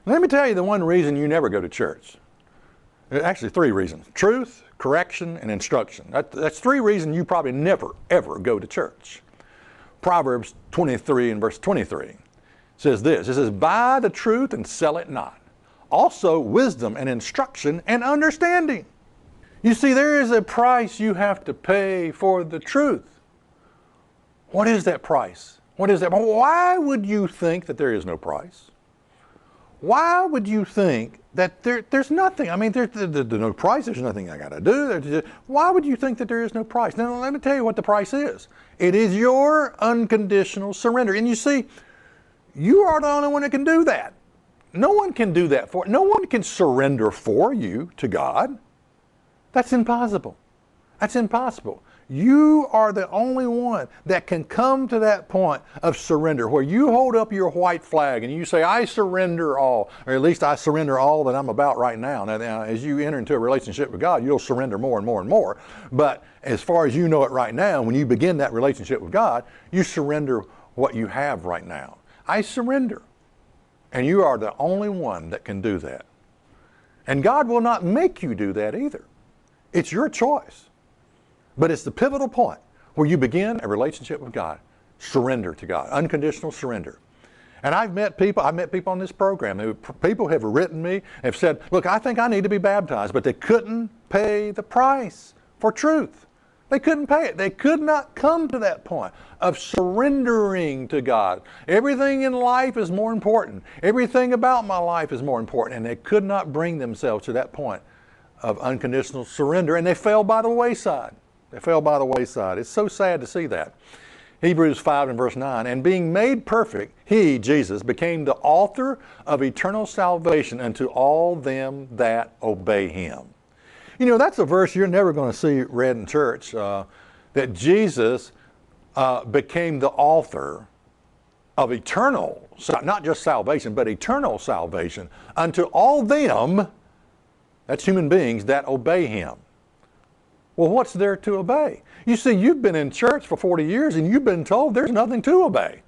Let me tell you the one reason you never go to church. Actually, three reasons. Truth, correction, and instruction. That's three reasons you probably never, ever go to church. Proverbs 23 and verse 23 says this. It says, buy the truth and sell it not. Also wisdom and instruction and understanding. You see, there is a price you have to pay for the truth. What is that price? What is that? Why would you think that there is no price? Why would you think that there's nothing? I mean, there's no price. There's nothing I got to do. Why would you think that there is no price? Now, let me tell you what the price is. It is your unconditional surrender. And you see, you are the only one that can do that. No one can do that for you. No one can surrender for you to God. That's impossible. That's impossible. You are the only one that can come to that point of surrender where you hold up your white flag and you say, I surrender all, or at least I surrender all that I'm about right now. Now, as you enter into a relationship with God, you'll surrender more and more and more. But as far as you know it right now, when you begin that relationship with God, you surrender what you have right now. I surrender. And you are the only one that can do that. And God will not make you do that either. It's your choice. But it's the pivotal point where you begin a relationship with God. Surrender to God. Unconditional surrender. And I've met people on this program. People have written me, have said, look, I think I need to be baptized, but they couldn't pay the price for truth. They couldn't pay it. They could not come to that point of surrendering to God. Everything in life is more important. Everything about my life is more important. And they could not bring themselves to that point of unconditional surrender. And they fell by the wayside. They fell by the wayside. It's so sad to see that. Hebrews 5 and verse 9, and being made perfect, he, Jesus, became the author of eternal salvation unto all them that obey him. You know, that's a verse you're never going to see read in church, that Jesus became the author of eternal, not just salvation, but eternal salvation unto all them, that's human beings, that obey him. Well, what's there to obey? You see, you've been in church for 40 years and you've been told there's nothing to obey.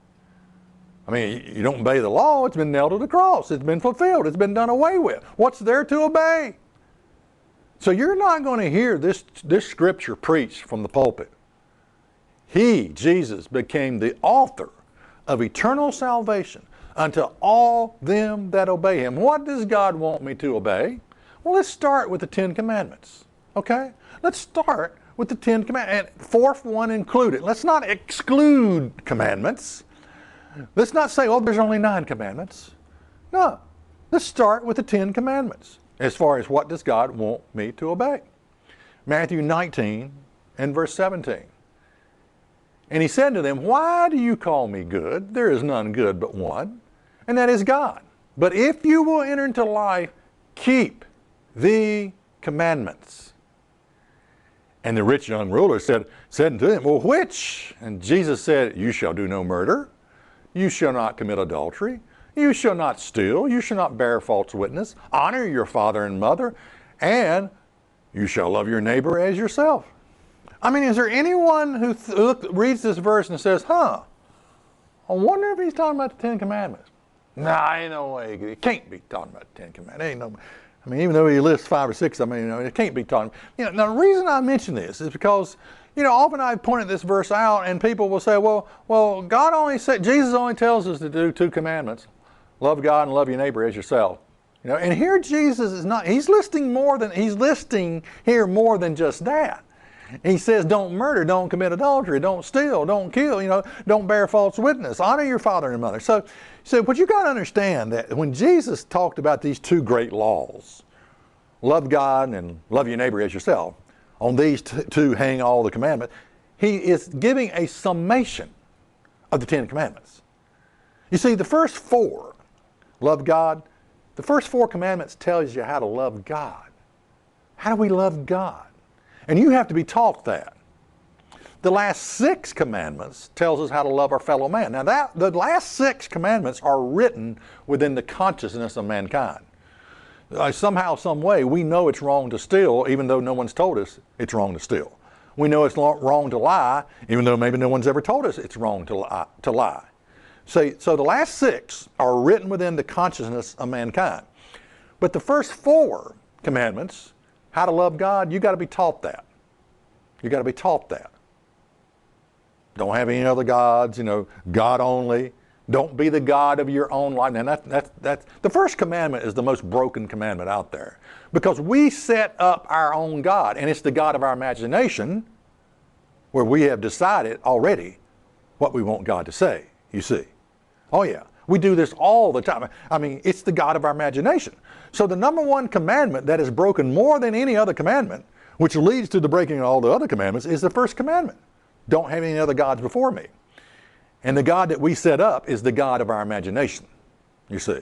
I mean, you don't obey the law. It's been nailed to the cross. It's been fulfilled. It's been done away with. What's there to obey? So you're not going to hear this scripture preached from the pulpit. He, Jesus, became the author of eternal salvation unto all them that obey him. What does God want me to obey? Well, let's start with the Ten Commandments. Okay? Let's start with the Ten Commandments, and fourth one included. Let's not exclude commandments. Let's not say, oh, there's only 9 commandments. No. Let's start with the 10 commandments as far as what does God want me to obey. Matthew 19 and verse 17. And he said to them, why do you call me good? There is none good but one, and that is God. But if you will enter into life, keep the commandments. And the rich young ruler said unto him, well, which? And Jesus said, you shall do no murder. You shall not commit adultery. You shall not steal. You shall not bear false witness. Honor your father and mother. And you shall love your neighbor as yourself. I mean, is there anyone who reads this verse and says, I wonder if he's talking about the 10 Commandments? Nah, ain't no way. He can't be talking about the 10 Commandments. Ain't no. I mean, even though he lists 5 or 6, I mean, it can't be talking. Now the reason I mention this is because, often I've pointed this verse out and people will say, well, God only said, Jesus only tells us to do 2 commandments. Love God and love your neighbor as yourself. And here Jesus is not, he's listing here more than just that. He says, don't murder, don't commit adultery, don't steal, don't kill, don't bear false witness, honor your father and mother. So what you got to understand that when Jesus talked about these 2 great laws, love God and love your neighbor as yourself, on these 2 hang all the commandments, he is giving a summation of the 10 commandments. You see, the first 4, love God, the first 4 commandments tells you how to love God. How do we love God? And you have to be taught that. The last 6 commandments tells us how to love our fellow man. Now the last 6 commandments are written within the consciousness of mankind. Somehow, some way, we know it's wrong to steal, even though no one's told us it's wrong to steal. We know it's wrong to lie, even though maybe no one's ever told us it's wrong to lie. So the last 6 are written within the consciousness of mankind. But the first 4 commandments, how to love God, you got to be taught that. You got to be taught that. Don't have any other gods, God only. Don't be the God of your own life. And that's the first commandment is the most broken commandment out there. Because we set up our own God, and it's the God of our imagination, where we have decided already what we want God to say, you see. Oh yeah, we do this all the time. I mean, it's the God of our imagination. So the number 1 commandment that is broken more than any other commandment, which leads to the breaking of all the other commandments, is the first commandment. Don't have any other gods before me. And the God that we set up is the God of our imagination, you see.